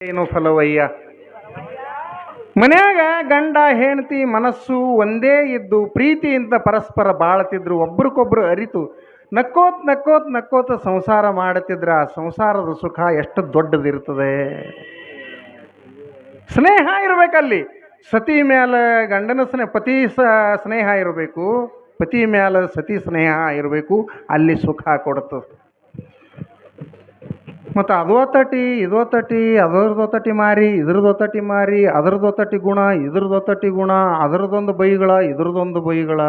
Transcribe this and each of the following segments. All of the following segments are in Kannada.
ಏನು ಫಲವಯ್ಯ. ಮನ್ಯಾಗ ಗಂಡ ಹೆಂಡತಿ ಮನಸ್ಸು ಒಂದೇ ಇದ್ದು ಪ್ರೀತಿಯಿಂದ ಪರಸ್ಪರ ಬಾಳ್ತಿದ್ರು, ಒಬ್ರಿಗೊಬ್ರು ಅರಿತು ನಕ್ಕೋತ್ ನಕ್ಕೋತ್ ನಕ್ಕೋತ ಸಂಸಾರ ಮಾಡುತ್ತಿದ್ರ ಆ ಸಂಸಾರದ ಸುಖ ಎಷ್ಟು ದೊಡ್ಡದಿರ್ತದೆ. ಸ್ನೇಹ ಇರಬೇಕಲ್ಲಿ. ಸತಿ ಮ್ಯಾಲ ಗಂಡನ ಪತಿ ಸ್ನೇಹ ಇರಬೇಕು, ಪತಿ ಮ್ಯಾಲ ಸತಿ ಸ್ನೇಹ ಇರಬೇಕು, ಅಲ್ಲಿ ಸುಖ ಕೊಡ್ತದೆ. ಮತ್ತು ಅದೋತಟಿ ಇದೋತಟಿ ಅದರದೊತಟಿ ಮಾರಿ ಇದ್ರದೊತಟಿ ಮಾರಿ ಅದರದೊತಟಿ ಗುಣ ಇದ್ರದೊತಟಿ ಗುಣ ಅದರದೊಂದು ಬೈಗಳ ಇದ್ರದೊಂದು ಬೈಗಳ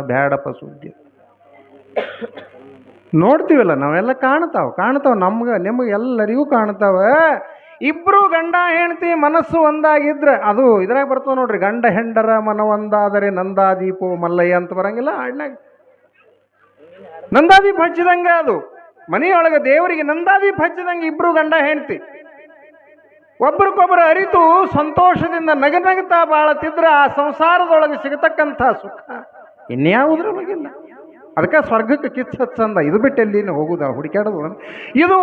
ಬ್ಯಾಡಪ್ಪ ಸುದ್ದಿ. ನೋಡ್ತೀವಲ್ಲ ನಾವೆಲ್ಲ ಕಾಣ್ತಾವ ನಿಮಗೆ ಎಲ್ಲರಿಗೂ ಕಾಣ್ತಾವ. ಇಬ್ರು ಗಂಡ ಹೆಂಡತಿ ಮನಸ್ಸು ಒಂದಾಗಿದ್ರೆ ಅದು ಇದ್ರಾಗ ಬರ್ತದೆ ನೋಡ್ರಿ, ಗಂಡ ಹೆಂಡರ ಮನ ಒಂದಾದರೆ ನಂದಾದೀಪೋ ಮಲ್ಲಯ್ಯ ಅಂತ ಬರಂಗಿಲ್ಲ ಅಣ್ಣಾಗ. ನಂದಾದೀಪ ಹಚ್ಚಿದಂಗೆ ಅದು ಮನೆಯೊಳಗೆ ದೇವರಿಗೆ ನಂದಾದೀಪ ಹಚ್ಚಿದಂಗೆ ಇಬ್ರು ಗಂಡ ಹೆಂಡತಿ ಒಬ್ರಿಗೊಬ್ಬರು ಅರಿತು ಸಂತೋಷದಿಂದ ನಗನಗ್ತಾ ಬಾಳತಿದ್ರೆ ಆ ಸಂಸಾರದೊಳಗೆ ಸಿಗತಕ್ಕಂಥ ಸುಖ ಇನ್ಯಾವುದ್ರ ಬಗ್ಗಿಲ್ಲ. ಅದಕ್ಕೆ ಸ್ವರ್ಗಕ್ಕೆ ಕಿಚ್ಚ ಹಚ್ಚಂದ. ಇದು ಬಿಟ್ಟು ಎಲ್ಲಿನ ಹೋಗುದ ಹುಡುಕ್ಯಾಡೋದು. ಇದು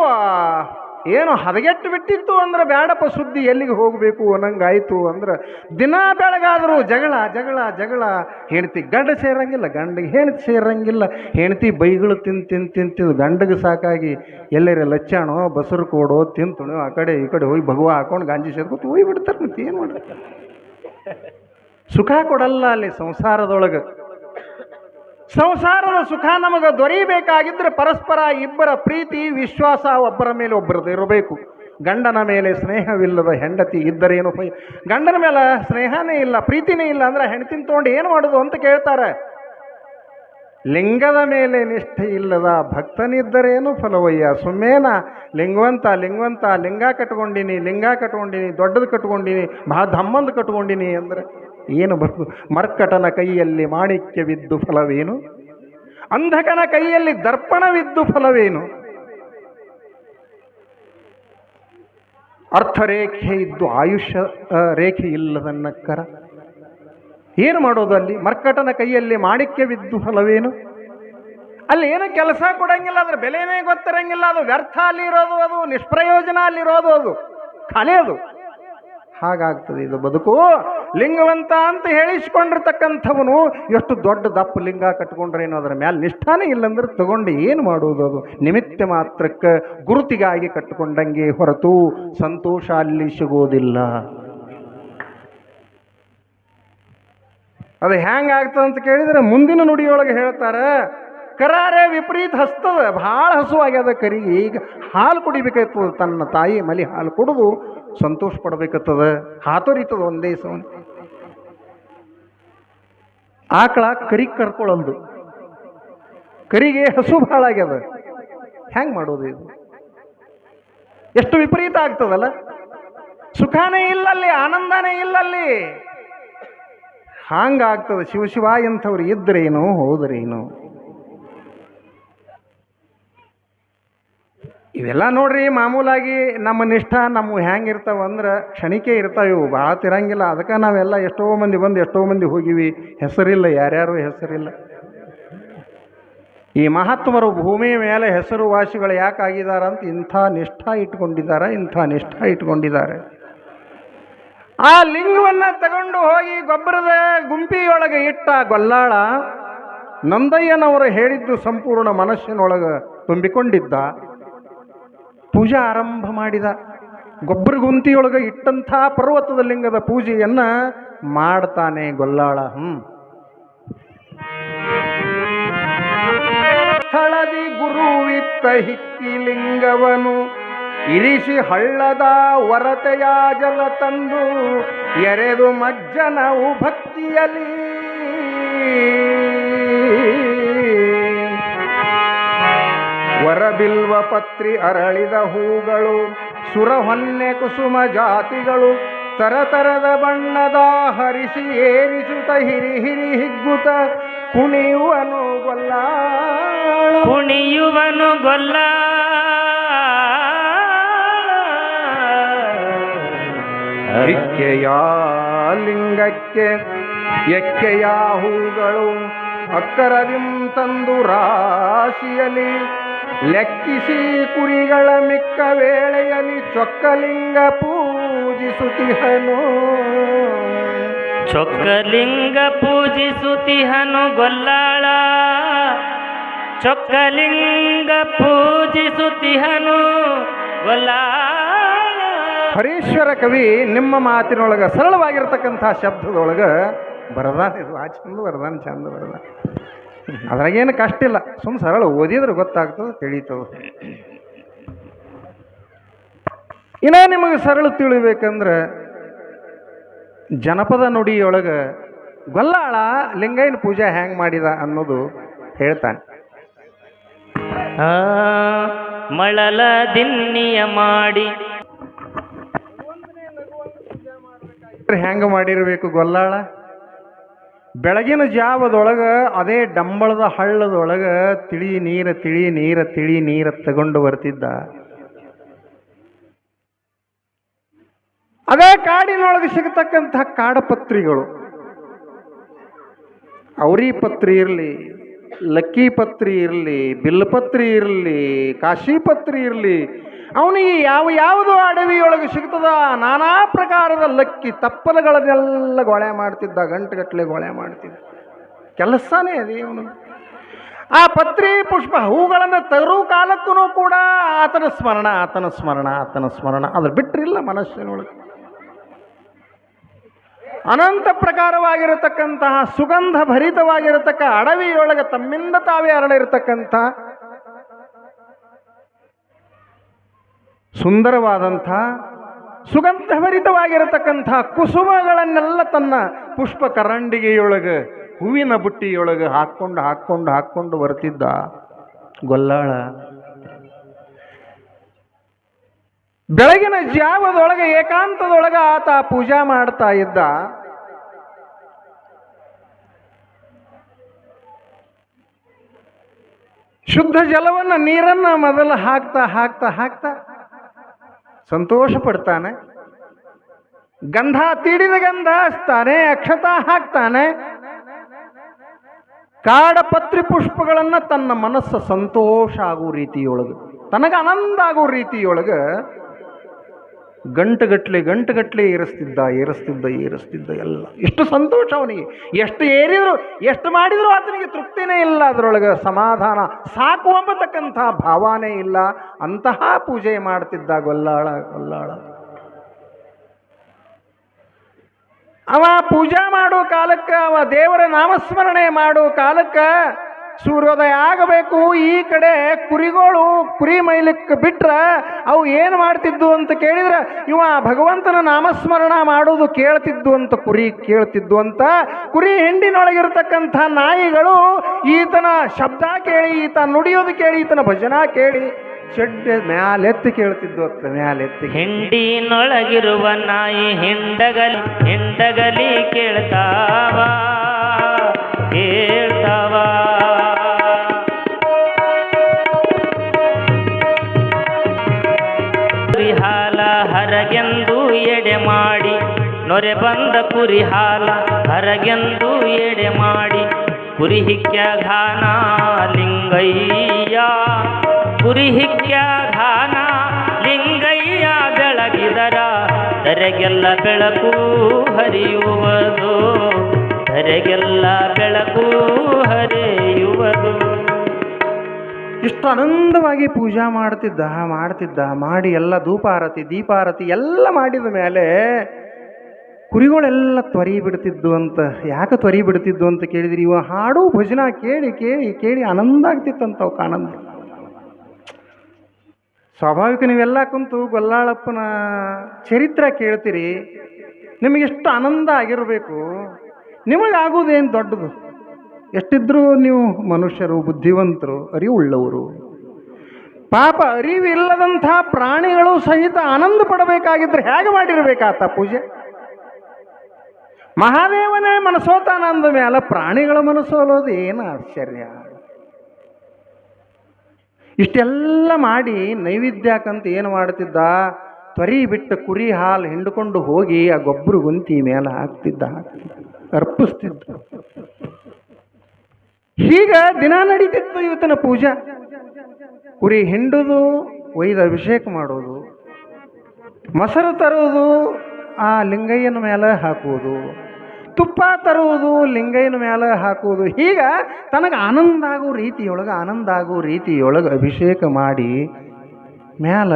ಏನು ಹದಗೆಟ್ಟು ಬಿಟ್ಟಿತ್ತು ಅಂದ್ರೆ ಬ್ಯಾಡಪ್ಪ ಸುದ್ದಿ, ಎಲ್ಲಿಗೆ ಹೋಗಬೇಕು ಅನ್ನಂಗಾಯ್ತು ಅಂದ್ರೆ ದಿನ ಬೆಳಗಾದರೂ ಜಗಳ ಜಗಳ ಜಗಳ. ಹೆಂಡತಿ ಗಂಡ ಸೇರಂಗಿಲ್ಲ, ಗಂಡಿಗೆ ಹೆಂಡತಿ ಸೇರಂಗಿಲ್ಲ. ಹೆಂಡತಿ ಬೈಗಳು ತಿಂದು ಗಂಡಗೆ ಸಾಕಾಗಿ ಎಲ್ಲರ ಲಚ್ಚಾಣೋ ಬಸರು ಕೋಡೋ ತಿಂತಣೋ ಆ ಕಡೆ ಈ ಕಡೆ ಹೋಗಿ ಭಗವ ಹಾಕೊಂಡು ಗಾಂಜಿ ಸೇರ್ಕೊತ ಹೋಗಿ ಬಿಡ್ತಾರೆ. ಮತ್ತೆ ಏನು ಮಾಡ್ತಾರೆ, ಸುಖ ಕೊಡಲ್ಲ ಅಲ್ಲಿ ಸಂಸಾರದೊಳಗೆ. ಸಂಸಾರದ ಸುಖ ನಮಗೆ ದೊರೆಯಬೇಕಾಗಿದ್ದರೆ ಪರಸ್ಪರ ಇಬ್ಬರ ಪ್ರೀತಿ ವಿಶ್ವಾಸ ಒಬ್ಬರ ಮೇಲೆ ಒಬ್ಬರದ್ದು ಇರಬೇಕು. ಗಂಡನ ಮೇಲೆ ಸ್ನೇಹವಿಲ್ಲದ ಹೆಂಡತಿ ಇದ್ದರೇನು ಗಂಡನ ಮೇಲೆ ಸ್ನೇಹನೇ ಇಲ್ಲ ಪ್ರೀತಿನೇ ಇಲ್ಲ ಅಂದ್ರೆ ಹೆಂಡತಿನ ತೊಗೊಂಡು ಏನು ಮಾಡೋದು ಅಂತ ಕೇಳ್ತಾರೆ. ಲಿಂಗದ ಮೇಲೆ ನಿಷ್ಠೆ ಇಲ್ಲದ ಭಕ್ತನಿದ್ದರೇನು ಫಲವಯ್ಯ. ಸುಮ್ಮೇನ ಲಿಂಗ ಕಟ್ಕೊಂಡಿನಿ ದೊಡ್ಡದು ಕಟ್ಕೊಂಡಿನಿ ಬಹಳ ಧಮ್ಮಂದು ಕಟ್ಕೊಂಡಿನಿ ಅಂದ್ರೆ ಏನು ಬರ್ತದೆ? ಮರ್ಕಟನ ಕೈಯಲ್ಲಿ ಮಾಣಿಕ್ಯವಿದ್ದು ಫಲವೇನು, ಅಂಧಕನ ಕೈಯಲ್ಲಿ ದರ್ಪಣವಿದ್ದು ಫಲವೇನು? ಅರ್ಥರೇಖೆ ಇದ್ದು ಆಯುಷ್ಯ ರೇಖೆ ಇಲ್ಲದ ನಕ್ಕರ ಏನು ಮಾಡೋದು? ಅಲ್ಲಿ ಮರ್ಕಟನ ಕೈಯಲ್ಲಿ ಮಾಣಿಕ್ಯವಿದ್ದು ಫಲವೇನು? ಅಲ್ಲಿ ಏನು ಕೆಲಸ ಕೊಡಂಗಿಲ್ಲ, ಅದ್ರ ಬೆಲೆನೇ ಗೊತ್ತಿರಂಗಿಲ್ಲ. ಅದು ವ್ಯರ್ಥ ಅಲ್ಲಿರೋದು, ಅದು ನಿಷ್ಪ್ರಯೋಜನ ಅಲ್ಲಿರೋದು, ಅದು ಖಾಲಿ. ಅದು ಹಾಗಾಗ್ತದೆ ಇದು ಬದುಕು. ಲಿಂಗವಂತ ಅಂತ ಹೇಳಿಸ್ಕೊಂಡಿರ್ತಕ್ಕಂಥವನು ಎಷ್ಟು ದೊಡ್ಡ ದಪ್ಪ ಲಿಂಗ ಕಟ್ಕೊಂಡ್ರೇನು ಅದರ ಮೇಲೆ ನಿಷ್ಠಾನೇ ಇಲ್ಲಂದ್ರೆ ತಗೊಂಡು ಏನು ಮಾಡುವುದು? ಅದು ನಿಮಿತ್ತ ಮಾತ್ರಕ್ಕೆ ಗುರುತಿಗಾಗಿ ಕಟ್ಟಿಕೊಂಡಂಗೆ ಹೊರತು ಸಂತೋಷ ಅಲ್ಲಿ ಸಿಗೋದಿಲ್ಲ. ಅದು ಹೆಂಗಾಗ್ತದೆ ಅಂತ ಕೇಳಿದರೆ ಮುಂದಿನ ನುಡಿಯೊಳಗೆ ಹೇಳ್ತಾರೆ, ಕರಾರೆ ವಿಪರೀತ ಹಸ್ತದ, ಭಾಳ ಹಸುವಾಗ್ಯದ ಕರಿಗೆ. ಈಗ ಹಾಲು ಕುಡಿಬೇಕಾಯ್ತದ, ತನ್ನ ತಾಯಿ ಮಲಿ ಹಾಲು ಕುಡಿದು ಸಂತೋಷ ಪಡ್ಬೇಕತ್ತದ, ಹಾತೊರಿತದ ಒಂದೇ ಸೌಂಡ್. ಆಕಳ ಕರಿಗೆ ಕರ್ಕೊಳ್ಳಂದು, ಕರಿಗೆ ಹಸು ಭಾಳ ಆಗ್ಯದ. ಹೆಂಗೆ ಮಾಡೋದು ಇದು? ಎಷ್ಟು ವಿಪರೀತ ಆಗ್ತದಲ್ಲ. ಸುಖನೇ ಇಲ್ಲಲ್ಲಿ, ಆನಂದನೇ ಇಲ್ಲಲ್ಲಿ. ಹಾಂಗಾಗ್ತದೆ. ಶಿವ ಎಂಥವ್ರು ಇದ್ರೇನು ಹೋದ್ರೇನು? ಇವೆಲ್ಲ ನೋಡ್ರಿ ಮಾಮೂಲಾಗಿ ನಮ್ಮ ನಿಷ್ಠ ನಮ್ಮ ಹೆಂಗಿರ್ತಾವ ಅಂದ್ರೆ ಕ್ಷಣಿಕೆ ಇರ್ತಾವೆ, ಇವು ಭಾಳ ತಿರಂಗಿಲ್ಲ. ಅದಕ್ಕೆ ನಾವೆಲ್ಲ ಎಷ್ಟೋ ಮಂದಿ ಬಂದು ಎಷ್ಟೋ ಮಂದಿ ಹೋಗಿವಿ, ಹೆಸರಿಲ್ಲ, ಯಾರ್ಯಾರು ಹೆಸರಿಲ್ಲ. ಈ ಮಹಾತ್ಮರು ಭೂಮಿಯ ಮೇಲೆ ಹೆಸರುವಾಸಿಗಳು ಯಾಕಾಗಿದ್ದಾರಂತ ಇಂಥ ನಿಷ್ಠ ಇಟ್ಕೊಂಡಿದ್ದಾರೆ. ಆ ಲಿಂಗವನ್ನು ತಗೊಂಡು ಹೋಗಿ ಗೊಬ್ಬರದ ಗುಂಪಿಯೊಳಗೆ ಇಟ್ಟ ಗೊಲ್ಲಾಳ ನಂದಯ್ಯನವರು ಹೇಳಿದ್ದು ಸಂಪೂರ್ಣ ಮನಸ್ಸಿನೊಳಗೆ ತುಂಬಿಕೊಂಡಿದ್ದ. ಪೂಜಾ ಆರಂಭ ಮಾಡಿದ. ಗೊಬ್ಬರ ಗುಂತಿಯೊಳಗೆ ಇಟ್ಟಂಥ ಪರ್ವತದ ಲಿಂಗದ ಪೂಜೆಯನ್ನ ಮಾಡ್ತಾನೆ ಗೊಲ್ಲಾಳ. ಸ್ಥಳದಿ ಗುರುವಿತ್ತ ಹಿಕ್ಕಿ ಲಿಂಗವನು ಇರಿಸಿ ಹಳ್ಳದ ವರತೆಯ ಜಲ ತಂದು ಎರೆದು ಮಜ್ಜನವು ಭಕ್ತಿಯಲಿ ವರಬಿಲ್ವ ಪತ್ರಿ ಅರಳಿದ ಹೂಗಳು ಸುರಹೊನ್ನೆ ಕುಸುಮ ಜಾತಿಗಳು ತರತರದ ಬಣ್ಣದ ಹರಿಸಿ ಏರಿಸುತ್ತ ಹಿರಿ ಹಿರಿ ಹಿಗ್ಗುತ್ತ ಕುಣಿಯುವನು ಗೊಲ್ಲ ಇಕ್ಕೆಯ ಲಿಂಗಕ್ಕೆ ಎಕ್ಕೆಯ ಹೂಗಳು ಅಕ್ಕರದಿಂ ತಂದು ರಾಶಿಯಲಿ ಲೆಕ್ಕಿಸಿ ಕುರಿಗಳ ಮಿಕ್ಕ ವೇಳೆಯಲ್ಲಿ ಚೊಕ್ಕಲಿಂಗ ಪೂಜೆಯಲಿ ಪೂಜಿಸುತ್ತಿಹನು. ಚೊಕ್ಕಲಿಂಗ ಪೂಜಿಸುತ್ತಿಹನು ಗೊಲ್ಲಾಳ, ಚೊಕ್ಕಲಿಂಗ ಪೂಜಿಸುತ್ತಿಹನು ಗೊಲ್ಲಾಳ. ಹರೀಶ್ವರ ಕವಿ ನಿಮ್ಮ ಮಾತಿನೊಳಗ ಸರಳವಾಗಿರ್ತಕ್ಕಂಥ ಶಬ್ದದೊಳಗ ಬರದಾನ, ಇದು ಆ ಚಂದ ಬರದಾನ, ಚಂದ ಬರದಾನ. ಅದ್ರಾಗೇನು ಕಷ್ಟ ಇಲ್ಲ, ಸುಮ್ಮ ಸರಳ ಓದಿದ್ರೆ ಗೊತ್ತಾಗ್ತದೆ, ತಿಳಿತದೆ. ಇನ್ನ ನಿಮಗೆ ಸರಳ ತಿಳಿಬೇಕಂದ್ರೆ ಜನಪದ ನುಡಿಯೊಳಗೆ ಗೊಲ್ಲಾಳ ಲಿಂಗೈನ ಪೂಜೆ ಹ್ಯಾಂಗ್ ಮಾಡಿದ ಅನ್ನೋದು ಹೇಳ್ತಾನೆ. ಮಳಲ ದಿನ್ನಿಯ ಮಾಡಿ ಹೆಂಗ ಮಾಡಿರಬೇಕು ಗೊಲ್ಲಾಳ? ಬೆಳಗಿನ ಜಾವದೊಳಗ ಅದೇ ಡಂಬಳದ ಹಳ್ಳದೊಳಗ ತಿಳಿ ನೀರ ತಗೊಂಡು ಬರ್ತಿದ್ದ. ಅದೇ ಕಾಡಿನೊಳಗೆ ಸಿಗತಕ್ಕಂತಹ ಕಾಡಪತ್ರಿಗಳು, ಔರಿ ಪತ್ರಿ ಇರಲಿ, ಲಕ್ಕಿ ಪತ್ರಿ ಇರಲಿ, ಬಿಲ್ಪತ್ರಿ ಇರಲಿ, ಕಾಶಿ ಪತ್ರಿ ಇರಲಿ, ಅವನಿಗೆ ಯಾವುದು ಅಡವಿಯೊಳಗೆ ಸಿಗ್ತದ ನಾನಾ ಪ್ರಕಾರದ ಲಕ್ಕಿ ತಪ್ಪಲುಗಳನ್ನೆಲ್ಲ ಗೊಳೆ ಮಾಡ್ತಿದ್ದ, ಗಂಟೆಗಟ್ಟಲೆ ಗೊಳೆ ಮಾಡ್ತಿದ್ದ. ಕೆಲಸನೇ ಅದೇ ಅವನು. ಆ ಪತ್ರಿ ಪುಷ್ಪ ಹೂಗಳನ್ನು ತರೋ ಕಾಲಕ್ಕೂ ಕೂಡ ಆತನ ಸ್ಮರಣ ಅದ್ರ ಬಿಟ್ಟರಿಲ್ಲ ಮನಸ್ಸಿನೊಳಗೆ. ಅನಂತ ಪ್ರಕಾರವಾಗಿರತಕ್ಕಂತಹ ಸುಗಂಧ ಭರಿತವಾಗಿರತಕ್ಕ ಅಡವಿಯೊಳಗೆ ತಮ್ಮಿಂದ ತಾವೇ ಅರಳಿರತಕ್ಕಂಥ ಸುಂದರವಾದಂಥ ಸುಗಂಧಭರಿತವಾಗಿರತಕ್ಕಂಥ ಕುಸುಮಗಳನ್ನೆಲ್ಲ ತನ್ನ ಪುಷ್ಪ ಕರಂಡಿಗೆಯೊಳಗೆ ಹೂವಿನ ಬುಟ್ಟಿಯೊಳಗೆ ಹಾಕ್ಕೊಂಡು ಬರ್ತಿದ್ದ ಗೊಲ್ಲಾಳ. ಬೆಳಗಿನ ಜಾವದೊಳಗೆ ಏಕಾಂತದೊಳಗೆ ಆತ ಪೂಜಾ ಮಾಡ್ತಾ ಇದ್ದ. ಶುದ್ಧ ಜಲವನ್ನು ನೀರನ್ನು ಮೊದಲು ಹಾಕ್ತಾ ಸಂತೋಷ ಪಡ್ತಾನೆ. ಗಂಧ ತೀಡಿದ ಗಂಧ ಹಚ್ತಾನೆ, ಅಕ್ಷತಾ ಹಾಕ್ತಾನೆ. ಕಾಡ ಪತ್ರಿ ಪುಷ್ಪಗಳನ್ನು ತನ್ನ ಮನಸ್ಸು ಸಂತೋಷ ಆಗೋ ರೀತಿಯೊಳಗೆ, ತನಗೆ ಆನಂದ ಆಗೋ ರೀತಿಯೊಳಗೆ ಗಂಟುಗಟ್ಲೆ ಏರಿಸ್ತಿದ್ದ ಎಲ್ಲ. ಎಷ್ಟು ಸಂತೋಷ ಅವನಿಗೆ, ಎಷ್ಟು ಏರಿದ್ರು ಎಷ್ಟು ಮಾಡಿದ್ರು ಆತನಿಗೆ ತೃಪ್ತಿನೇ ಇಲ್ಲ, ಅದರೊಳಗೆ ಸಮಾಧಾನ ಸಾಕು ಎಂಬತಕ್ಕಂಥ ಭಾವನೆ ಇಲ್ಲ. ಅಂತಹ ಪೂಜೆ ಮಾಡ್ತಿದ್ದ ಗೊಲ್ಲಾಳ. ಅವ ಪೂಜಾ ಮಾಡೋ ಕಾಲಕ್ಕೆ, ಅವ ದೇವರ ನಾಮಸ್ಮರಣೆ ಮಾಡೋ ಕಾಲಕ್ಕೆ ಸೂರ್ಯೋದಯ ಆಗಬೇಕು. ಈ ಕಡೆ ಕುರಿ ಮೈಲಿಕ್ಕೆ ಬಿಟ್ರೆ ಅವು ಏನು ಮಾಡ್ತಿದ್ದು ಅಂತ ಕೇಳಿದ್ರೆ, ಇವ ಭಗವಂತನ ನಾಮಸ್ಮರಣ ಮಾಡೋದು ಕೇಳ್ತಿದ್ದು ಅಂತ, ಕುರಿ ಹಿಂಡಿನೊಳಗಿರ್ತಕ್ಕಂಥ ನಾಯಿಗಳು ಈತನ ಶಬ್ದ ಕೇಳಿ, ಈತ ನುಡಿಯೋದು ಕೇಳಿ, ಈತನ ಭಜನಾ ಕೇಳಿ ಚೆಡ್ಡೆ ಮ್ಯಾಲೆತ್ತಿ ಕೇಳ್ತಿದ್ದು ಅಂತ. ಹಿಂಡಿನೊಳಗಿರುವ ನಾಯಿ ಹಿಂಡಗಲಿ ಕೇಳ್ತಾವ. ಕುರಿ ಹಾಲ ಹರಗೆಂದು ಎಡೆ ಮಾಡಿ, ನೊರೆ ಬಂದ ಕುರಿ ಹಾಲ ಹರಗೆಂದು ಎಡೆ ಮಾಡಿ, ಕುರಿ ಹಿಕ್ಯ ಘಾನ ಲಿಂಗಯ್ಯ, ಕುರಿ ಹಿಕ್ಯ ಘಾನ ಲಿಂಗಯ್ಯ ಬೆಳಗಿದರ ಧರೆಗೆಲ್ಲ ಬೆಳಕು ಹರಿಯುವುದು, ಧರೆಗೆಲ್ಲ ಬೆಳಕು ಹರಿಯುವುದು. ಇಷ್ಟು ಆನಂದವಾಗಿ ಪೂಜಾ ಮಾಡ್ತಿದ್ದ. ಮಾಡಿ ಎಲ್ಲ ದೀಪಾರತಿ ಎಲ್ಲ ಮಾಡಿದ ಮೇಲೆ ಕುರಿಗಳೆಲ್ಲ ತ್ವರಿ ಬಿಡ್ತಿದ್ದು ಅಂತ. ಯಾಕೆ ತ್ವರಿ ಬಿಡ್ತಿದ್ದು ಅಂತ ಕೇಳಿದ್ರಿ, ಇವ ಹಾಡು ಭಜನಾ ಕೇಳಿ ಆನಂದ ಆಗ್ತಿತ್ತಂತ. ಅವಕ್ಕೆ ಆನಂದ ಸ್ವಾಭಾವಿಕ. ನೀವೆಲ್ಲ ಕುಂತು ಗೊಲ್ಲಾಳಪ್ಪನ ಚರಿತ್ರೆ ಕೇಳ್ತೀರಿ, ನಿಮಗೆಷ್ಟು ಆನಂದ ಆಗಿರಬೇಕು. ನಿಮಗಾಗೋದೇನು ದೊಡ್ಡದು? ಎಷ್ಟಿದ್ರೂ ನೀವು ಮನುಷ್ಯರು, ಬುದ್ಧಿವಂತರು, ಅರಿವುಳ್ಳವರು. ಪಾಪ ಅರಿವಿಲ್ಲದಂಥ ಪ್ರಾಣಿಗಳು ಸಹಿತ ಆನಂದ ಪಡಬೇಕಾಗಿದ್ರೆ ಹೇಗೆ ಮಾಡಿರ್ಬೇಕಾತ ಪೂಜೆ? ಮಹಾದೇವನೇ ಮನಸೋತಾನಂದ ಮೇಲೆ ಪ್ರಾಣಿಗಳ ಮನಸ್ಸೋಲೋದು ಏನು ಆಶ್ಚರ್ಯ. ಇಷ್ಟೆಲ್ಲ ಮಾಡಿ ನೈವೇದ್ಯಕ್ಕಂತ ಏನು ಮಾಡ್ತಿದ್ದ, ತ್ವರಿ ಬಿಟ್ಟು ಕುರಿ ಹಾಲು ಹಿಂಡ್ಕೊಂಡು ಹೋಗಿ ಆ ಗೊಬ್ಬರ ಗುಂತಿ ಮೇಲೆ ಹಾಕ್ತಿದ್ದ, ಅರ್ಪಿಸ್ತಿದ್ದ. ಹೀಗೆ ದಿನ ನಡೀತಿತ್ತು ಇವತ್ತಿನ ಪೂಜಾ. ಕುರಿ ಹಿಂಡುದು, ಒಯ್ದು ಅಭಿಷೇಕ ಮಾಡೋದು, ಮೊಸರು ತರೋದು, ಆ ಲಿಂಗಯ್ಯನ ಮೇಲೆ ಹಾಕುವುದು, ತುಪ್ಪ ತರುವುದು ಲಿಂಗಯ್ಯನ ಮೇಲೆ ಹಾಕುವುದು. ಹೀಗ ತನಗೆ ಆನಂದ ಆಗೋ ರೀತಿಯೊಳಗೆ ಅಭಿಷೇಕ ಮಾಡಿ ಮ್ಯಾಲ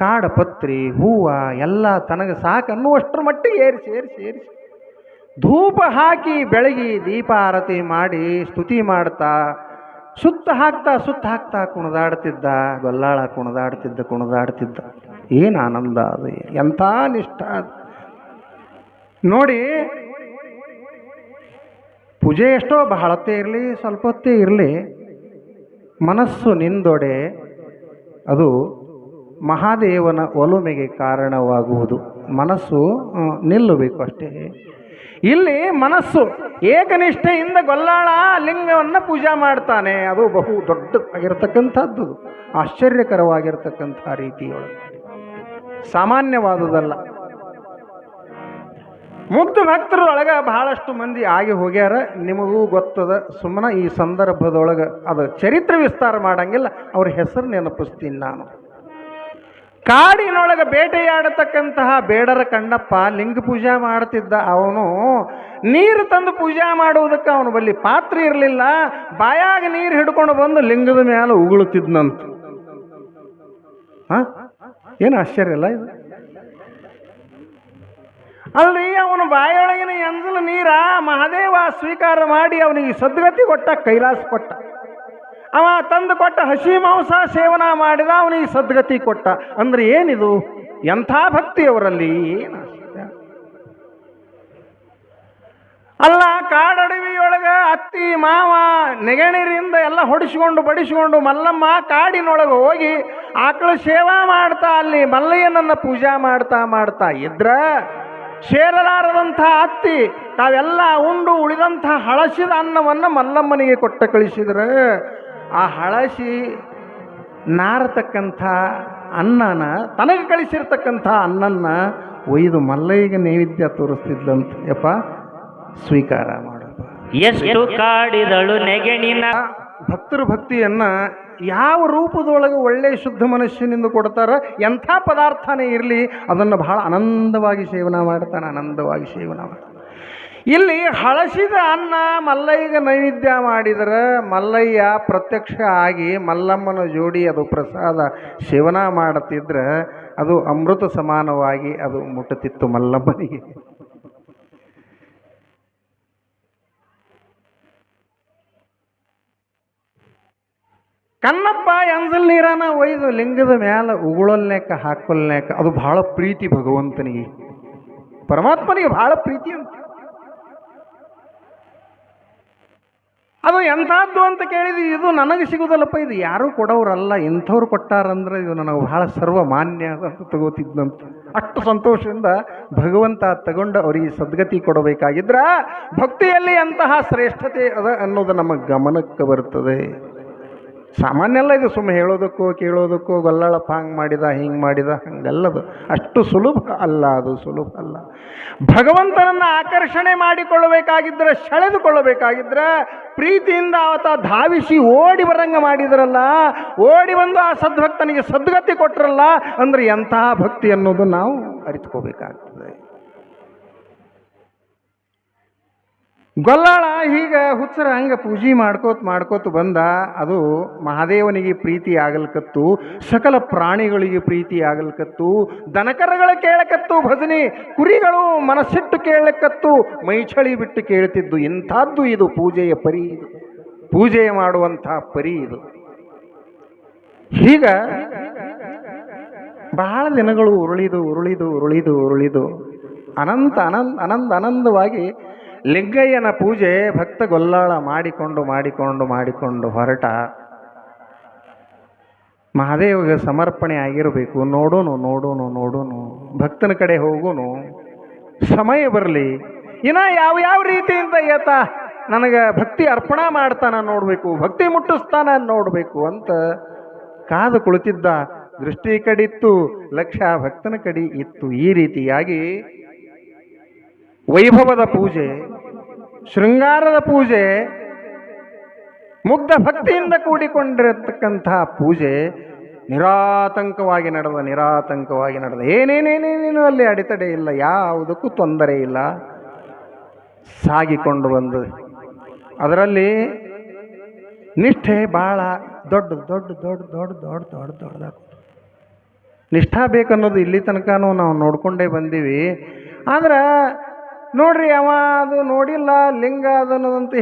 ಕಾಡಪತ್ರಿ ಹೂವು ಎಲ್ಲ ತನಗೆ ಸಾಕು ಅನ್ನುವಷ್ಟರ ಮಟ್ಟಿಗೆ ಏರಿಸಿ ಧೂಪ ಹಾಕಿ ಬೆಳಗಿ ದೀಪ ಆರತಿ ಮಾಡಿ ಸ್ತುತಿ ಮಾಡ್ತಾ ಸುತ್ತ ಹಾಕ್ತಾ ಕುಣಿದಾಡ್ತಿದ್ದ ಗೊಲ್ಲಾಳ ಕುಣಿದಾಡ್ತಿದ್ದ. ಏನು ಆನಂದ ಅದು, ಎಂಥ ನಿಷ್ಠ ನೋಡಿ. ಪೂಜೆ ಎಷ್ಟೋ ಬಹಳತ್ತೇ ಇರಲಿ ಸ್ವಲ್ಪ ಹೊತ್ತೇ ಇರಲಿ, ಮನಸ್ಸು ನಿಂದೊಡೆ ಅದು ಮಹಾದೇವನ ಒಲುಮೆಗೆ ಕಾರಣವಾಗುವುದು. ಮನಸ್ಸು ನಿಲ್ಲಬೇಕು ಅಷ್ಟೇ. ಇಲ್ಲಿ ಮನಸ್ಸು ಏಕನಿಷ್ಠೆಯಿಂದ ಗೊಲ್ಲಾಳ ಲಿಂಗವನ್ನು ಪೂಜಾ ಮಾಡ್ತಾನೆ. ಅದು ಬಹು ದೊಡ್ಡದಾಗಿರ್ತಕ್ಕಂಥದ್ದು, ಆಶ್ಚರ್ಯಕರವಾಗಿರ್ತಕ್ಕಂಥ ರೀತಿಯೊಳಗೆ, ಸಾಮಾನ್ಯವಾದುದಲ್ಲ. ಮುಗ್ಧ ಭಕ್ತರೊಳಗೆ ಬಹಳಷ್ಟು ಮಂದಿ ಆಗಿ ಹೋಗ್ಯಾರ, ನಿಮಗೂ ಗೊತ್ತದ. ಸುಮ್ಮನೆ ಈ ಸಂದರ್ಭದೊಳಗೆ ಅದು ಚರಿತ್ರೆ ವಿಸ್ತಾರ ಮಾಡಂಗಿಲ್ಲ, ಅವ್ರ ಹೆಸರು ನೆನಪಿಸ್ತೀನಿ ನಾನು. ಕಾಡಿನೊಳಗೆ ಬೇಟೆಯಾಡತಕ್ಕಂತಹ ಬೇಡರ ಕಣ್ಣಪ್ಪ ಲಿಂಗ ಪೂಜಾ ಮಾಡ್ತಿದ್ದ. ಅವನು ನೀರು ತಂದು ಪೂಜಾ ಮಾಡುವುದಕ್ಕೆ ಅವನು ಬಲ್ಲಿ ಪಾತ್ರ ಇರಲಿಲ್ಲ. ಬಾಯಾಗ ನೀರು ಹಿಡ್ಕೊಂಡು ಬಂದು ಲಿಂಗದ ಮೇಲೆ ಉಗುಳುತ್ತಿದ್ನಂತ. ಏನು ಆಶ್ಚರ್ಯ ಅಲ್ಲ ಇದು? ಅಲ್ರಿ, ಅವನು ಬಾಯೊಳಗಿನ ಎಂಜಲು ನೀರ ಮಹಾದೇವ ಸ್ವೀಕಾರ ಮಾಡಿ ಅವನಿಗೆ ಸದ್ಗತಿ ಕೊಟ್ಟ, ಕೈಲಾಸ ಕೊಟ್ಟ. ಅವ ತಂದು ಕೊಟ್ಟ ಹಸಿ ಮಾಂಸ ಸೇವನ ಮಾಡಿದ, ಅವನಿಗೆ ಸದ್ಗತಿ ಕೊಟ್ಟ. ಅಂದ್ರೆ ಏನಿದು? ಎಂಥ ಭಕ್ತಿ ಅವರಲ್ಲಿ! ಏನು ಅಲ್ಲ, ಕಾಡಡವಿಯೊಳಗ ಅತ್ತಿ ಮಾವ ನೆಗಣಿರಿಂದ ಎಲ್ಲ ಬಡಿಸಿಕೊಂಡು ಮಲ್ಲಮ್ಮ ಕಾಡಿನೊಳಗೆ ಹೋಗಿ ಆಕಳ ಸೇವಾ ಮಾಡ್ತಾ ಅಲ್ಲಿ ಮಲ್ಲಯ್ಯನನ್ನ ಪೂಜಾ ಮಾಡ್ತಾ ಇದ್ರ ಸೇರಲಾರದಂಥ ಅತ್ತಿ ತಾವೆಲ್ಲ ಉಂಡು ಉಳಿದಂಥ ಹಳಸಿದ ಅನ್ನವನ್ನು ಮಲ್ಲಮ್ಮನಿಗೆ ಕೊಟ್ಟ ಕಳಿಸಿದ್ರೆ, ಆ ಹಳಸಿ ನಾರತಕ್ಕಂಥ ಅನ್ನನ, ತನಗೆ ಕಳಿಸಿರ್ತಕ್ಕಂಥ ಅನ್ನನ್ನ ಒಯ್ದು ಮಲ್ಲಯ್ಯಗೆ ನೈವೇದ್ಯ ತೋರಿಸ್ತಿದ್ಲಂತ. ಯಪ್ಪ, ಸ್ವೀಕಾರ ಮಾಡಪ್ಪ. ಎಷ್ಟು ಕಾಡಿದಳು ನೆಗೆಣಿನ. ಭಕ್ತರು ಭಕ್ತಿಯನ್ನ ಯಾವ ರೂಪದೊಳಗೆ ಒಳ್ಳೆಯ ಶುದ್ಧ ಮನಸ್ಸಿನಿಂದ ಕೊಡ್ತಾರ, ಎಂಥ ಪದಾರ್ಥನೇ ಇರಲಿ ಅದನ್ನು ಬಹಳ ಆನಂದವಾಗಿ ಸೇವನೆ ಮಾಡ್ತಾನೆ. ಇಲ್ಲಿ ಹಳಸಿದ ಅನ್ನ ಮಲ್ಲಯ್ಯಗೆ ನೈವೇದ್ಯ ಮಾಡಿದರೆ ಮಲ್ಲಯ್ಯ ಪ್ರತ್ಯಕ್ಷ ಆಗಿ ಮಲ್ಲಮ್ಮನ ಜೋಡಿ ಅದು ಪ್ರಸಾದ ಸೇವನೆ ಮಾಡುತ್ತಿದ್ರೆ ಅದು ಅಮೃತ ಸಮಾನವಾಗಿ ಅದು ಮುಟ್ಟುತ್ತಿತ್ತು ಮಲ್ಲಮ್ಮನಿಗೆ. ಕಣ್ಣಪ್ಪ ಎಂಜಲ್ ನೀರನ್ನ ಒಯ್ದು ಲಿಂಗದ ಮ್ಯಾಲ ಉಗುಳಲ್ನೇಕ ಹಾಕೊಲ್ನೇಕ ಅದು ಬಹಳ ಪ್ರೀತಿ ಭಗವಂತನಿಗೆ, ಪರಮಾತ್ಮನಿಗೆ ಬಹಳ ಪ್ರೀತಿ ಅಂತ. ಅದು ಎಂಥದ್ದು ಅಂತ ಕೇಳಿದ್ವಿ, ಇದು ನನಗೆ ಸಿಗುದಲ್ಲಪ್ಪ, ಇದು ಯಾರೂ ಕೊಡೋರಲ್ಲ, ಇಂಥವ್ರು ಕೊಟ್ಟಾರಂದ್ರೆ ಇದು ನನಗೆ ಬಹಳ ಸರ್ವಮಾನ್ಯ ಅಂತ ತಗೋತಿದ್ದಂತ. ಅಷ್ಟು ಸಂತೋಷದಿಂದ ಭಗವಂತ ತಗೊಂಡು ಅವರಿಗೆ ಸದ್ಗತಿ ಕೊಡಬೇಕಾಗಿದ್ರ ಭಕ್ತಿಯಲ್ಲಿ ಅಂತಹ ಶ್ರೇಷ್ಠತೆ ಅದ ಅನ್ನೋದು ನಮ್ಮ ಗಮನಕ್ಕೆ ಬರ್ತದೆ. ಸಾಮಾನ್ಯ ಅಲ್ಲ ಇದು, ಸುಮ್ಮನೆ ಹೇಳೋದಕ್ಕೋ ಕೇಳೋದಕ್ಕೋ ಗೊಲ್ಲಾಳಪ್ಪ ಹಂಗೆ ಮಾಡಿದ ಹಿಂಗೆ ಮಾಡಿದ ಹಂಗಲ್ಲದು. ಅಷ್ಟು ಸುಲಭ ಅಲ್ಲ, ಅದು ಸುಲಭ ಅಲ್ಲ. ಭಗವಂತನನ್ನು ಆಕರ್ಷಣೆ ಮಾಡಿಕೊಳ್ಳಬೇಕಾಗಿದ್ದರೆ, ಸೆಳೆದುಕೊಳ್ಳಬೇಕಾಗಿದ್ದರೆ ಪ್ರೀತಿಯಿಂದ ಆತ ಧಾವಿಸಿ ಓಡಿ ಬರಂಗ ಮಾಡಿದ್ರಲ್ಲ, ಓಡಿ ಬಂದು ಆ ಸದ್ಭಕ್ತನಿಗೆ ಸದ್ಗತಿ ಕೊಟ್ಟರಲ್ಲ, ಅಂದ್ರೆ ಎಂತಹ ಭಕ್ತಿ ಅನ್ನೋದು ನಾವು ಅರಿತುಕೋಬೇಕಾಗ್ತದೆ. ಗೊಲ್ಲಾಳ ಹೀಗ ಹುಚ್ಚರ ಹಂಗೆ ಪೂಜೆ ಮಾಡ್ಕೋತ ಬಂದ. ಅದು ಮಹಾದೇವನಿಗೆ ಪ್ರೀತಿ ಆಗಲ್ಕತ್ತು, ಸಕಲ ಪ್ರಾಣಿಗಳಿಗೆ ಪ್ರೀತಿ ಆಗಲ್ಕತ್ತು, ದನಕರಗಳ ಕೇಳಕತ್ತು ಭಜನೆ, ಕುರಿಗಳು ಮನಸ್ಸಿಟ್ಟು ಕೇಳಕತ್ತು, ಮೈಚಳಿ ಬಿಟ್ಟು ಕೇಳ್ತಿದ್ದು. ಇಂಥದ್ದು ಇದು ಪೂಜೆಯ ಪರಿ, ಇದು ಪೂಜೆ ಮಾಡುವಂಥ ಪರಿ ಇದು. ಹೀಗ ಬಹಳ ದಿನಗಳು ಉರುಳಿದು ಆನಂದವಾಗಿ ಲಿಂಗಯ್ಯನ ಪೂಜೆ ಭಕ್ತ ಗೊಲ್ಲಾಳ ಮಾಡಿಕೊಂಡು ಹೊರಟ. ಮಹಾದೇವಿಗೆ ಸಮರ್ಪಣೆ ಆಗಿರಬೇಕು. ನೋಡೋನು ಭಕ್ತನ ಕಡೆ ಹೋಗೋನು, ಸಮಯ ಬರಲಿ, ಇನ್ನ ಯಾವ ರೀತಿಯಿಂದ ಏತ ನನಗೆ ಭಕ್ತಿ ಅರ್ಪಣಾ ಮಾಡ್ತಾನ ನೋಡಬೇಕು, ಭಕ್ತಿ ಮುಟ್ಟಿಸ್ತಾನ ನೋಡಬೇಕು ಅಂತ ಕಾದು ಕುಳಿತಿದ್ದ. ದೃಷ್ಟಿ ಕಡಿತ್ತು, ಲಕ್ಷ್ಯ ಭಕ್ತನ ಕಡೆ ಇತ್ತು. ಈ ರೀತಿಯಾಗಿ ವೈಭವದ ಪೂಜೆ, ಶೃಂಗಾರದ ಪೂಜೆ, ಮುಗ್ಧ ಭಕ್ತಿಯಿಂದ ಕೂಡಿಕೊಂಡಿರತಕ್ಕಂತಹ ಪೂಜೆ ನಿರಾತಂಕವಾಗಿ ನಡೆದ ಏನೇನೇನೇನೇನು ಅಲ್ಲಿ ಅಡೆತಡೆ ಇಲ್ಲ, ಯಾವುದಕ್ಕೂ ತೊಂದರೆ ಇಲ್ಲ, ಸಾಗಿಕೊಂಡು ಬಂದು ಅದರಲ್ಲಿ ನಿಷ್ಠೆ ಭಾಳ ದೊಡ್ಡದಾಗ ನಿಷ್ಠಾ ಬೇಕನ್ನೋದು ಇಲ್ಲಿ ತನಕನೂ ನಾವು ನೋಡ್ಕೊಂಡೇ ಬಂದೀವಿ. ಆದ್ರೆ ನೋಡ್ರಿ, ಅವ ಅದು ನೋಡಿಲ್ಲ, ಲಿಂಗ ಅದನ್ನದಂತ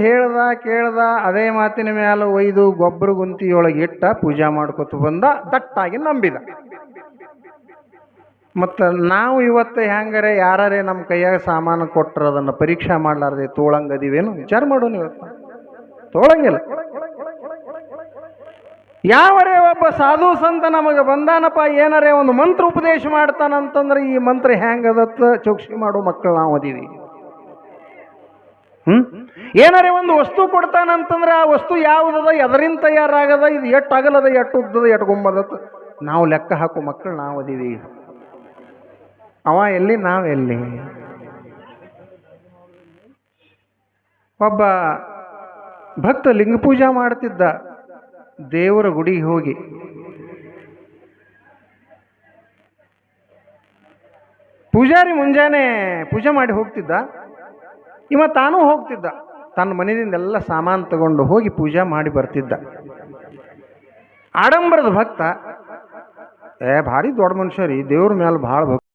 ಕೇಳ್ದ ಅದೇ ಮಾತಿನ ಮ್ಯಾಲ ಒಯ್ದು ಗೊಬ್ಬರ ಗುಂತಿಯೊಳಗೆ ಇಟ್ಟ ಪೂಜಾ ಮಾಡ್ಕೊತ ಬಂದ, ದಟ್ಟಾಗಿ ನಂಬಿದ. ಮತ್ತು ನಾವು ಇವತ್ತು ಹೆಂಗಾರೆ ಯಾರೇ ನಮ್ಮ ಕೈಯಾಗ ಸಾಮಾನು ಕೊಟ್ಟರೆ ಅದನ್ನು ಪರೀಕ್ಷೆ ಮಾಡಲಾರ್ದೆ ತೋಳಂಗದಿವೇನು? ವಿಚಾರ ಮಾಡೋನು. ಇವತ್ತು ತೋಳಂಗಿಲ್ಲ. ಯಾವರೇ ಒಬ್ಬ ಸಾಧು ಸಂತ ನಮಗೆ ಬಂದಾನಪ್ಪ, ಏನಾರೇ ಒಂದು ಮಂತ್ರ ಉಪದೇಶ ಮಾಡ್ತಾನಂತಂದ್ರೆ ಈ ಮಂತ್ರ ಹೆಂಗದತ್ತ ಚೌಕ್ಷಿ ಮಾಡೋ ಮಕ್ಕಳು ನಾವು ಅದೀವಿ. ಏನಾರೇ ಒಂದು ವಸ್ತು ಕೊಡ್ತಾನಂತಂದ್ರೆ ಆ ವಸ್ತು ಯಾವುದದ, ಎದರಿಂದ ತಯಾರಾಗದ, ಇದು ಎಟ್ಟು ಅಗಲದ, ಎಟ್ಟು ಉದ್ದದ, ಎಟ್ಟು ಗುಂಬದತ್ತ ನಾವು ಲೆಕ್ಕ ಹಾಕೋ ಮಕ್ಕಳು ನಾವು ಅದೀವಿ. ಅವ ಎಲ್ಲಿ, ನಾವೆಲ್ಲಿ? ಒಬ್ಬ ಭಕ್ತ ಲಿಂಗ ಪೂಜಾ ಮಾಡ್ತಿದ್ದ, ದೇವರ ಗುಡಿಗೆ ಹೋಗಿ ಪೂಜಾರಿ ಮುಂಜಾನೆ ಪೂಜೆ ಮಾಡಿ ಹೋಗ್ತಿದ್ದ. ಇವ ತಾನೂ ಹೋಗ್ತಿದ್ದ, ತನ್ನ ಮನೆಯಿಂದ ಎಲ್ಲ ಸಾಮಾನು ತಗೊಂಡು ಹೋಗಿ ಪೂಜೆ ಮಾಡಿ ಬರ್ತಿದ್ದ. ಆಡಂಬರದ ಭಕ್ತ, ಭಾರಿ ದೊಡ್ಡ ಮನುಷ್ಯರಿ, ದೇವ್ರ ಮೇಲೆ ಭಾಳ ಭಕ್ತ.